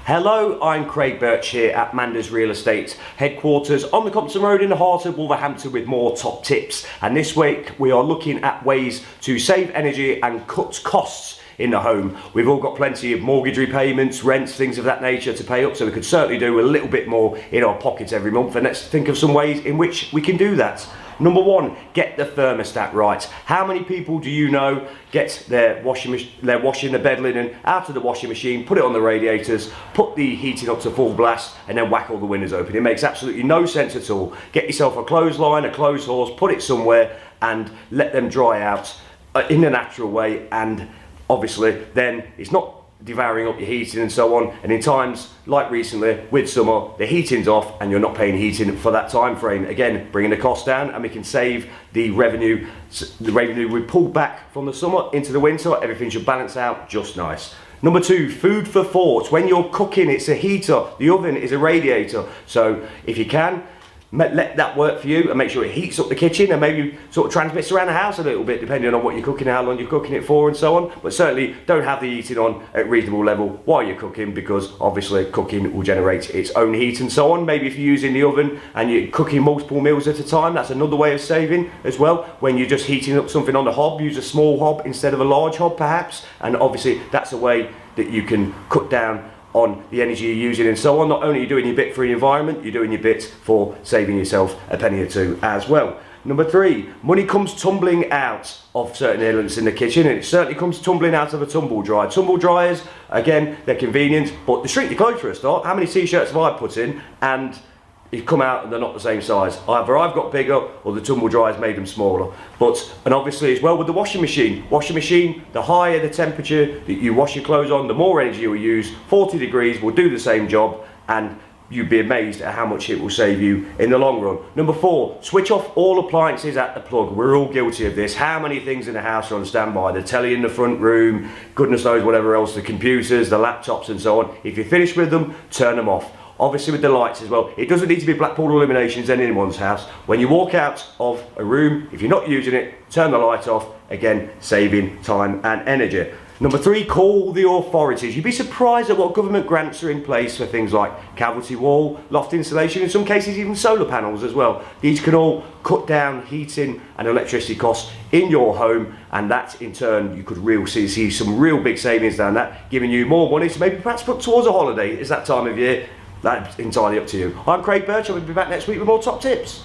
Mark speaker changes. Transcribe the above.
Speaker 1: Hello, I'm Craig Birch here at Manders Real Estate headquarters on the Compton Road in the heart of Wolverhampton with more top tips. And this week we are looking at ways to save energy and cut costs in the home. We've all got plenty of mortgage repayments, rents, things of that nature to pay up, so we could certainly do a little bit more in our pockets every month, and let's think of some ways in which we can do that. Number one, get the thermostat right. How many people do you know get their washing the bed linen out of the washing machine, put it on the radiators, put the heating up to full blast, and then whack all the windows open? It makes absolutely no sense at all. Get yourself a clothesline, a clothes horse, put it somewhere and let them dry out in a natural way, and obviously then it's not devouring up your heating and so on. And in times like recently with summer, the heating's off and you're not paying heating for that time frame, again bringing the cost down, and we can save the revenue we pulled back from the summer into the winter. Everything should balance out just nice. Number two, food for thought. When you're cooking, it's a heater, the oven is a radiator, so if you can, let that work for you and make sure it heats up the kitchen and maybe sort of transmits around the house a little bit depending on what you're cooking, how long you're cooking it for and so on. But certainly don't have the heating on at reasonable level while you're cooking, because obviously cooking will generate its own heat and so on. Maybe if you're using the oven and you're cooking multiple meals at a time, that's another way of saving as well. When you're just heating up something on the hob, use a small hob instead of a large hob perhaps, and obviously that's a way that you can cut down on the energy you're using and so on. Not only are you doing your bit for the environment, you're doing your bit for saving yourself a penny or two as well. Number three, money comes tumbling out of certain elements in the kitchen, and it certainly comes tumbling out of a tumble dryer. Tumble dryers, again, they're convenient, but they shrink your clothes for a start. How many t-shirts have I put in and you come out and they're not the same size? Either I've got bigger or the tumble dryer's made them smaller. And obviously as well with the washing machine. Washing machine, the higher the temperature that you wash your clothes on, the more energy you will use. 40 degrees will do the same job, and you'd be amazed at how much it will save you in the long run. Number four, switch off all appliances at the plug. We're all guilty of this. How many things in the house are on standby? The telly in the front room, goodness knows whatever else, the computers, the laptops and so on. If you're finished with them, turn them off. Obviously with the lights as well, it doesn't need to be Blackpool illuminations in anyone's house. When you walk out of a room, if you're not using it, turn the light off, again saving time and energy. Number three, call the authorities. You'd be surprised at what government grants are in place for things like cavity wall, loft insulation, in some cases even solar panels as well. These can all cut down heating and electricity costs in your home, and that in turn you could really see some real big savings down that, giving you more money to maybe perhaps put towards a holiday. It's that time of year. That's entirely up to you. I'm Craig Birch. I will be back next week with more top tips.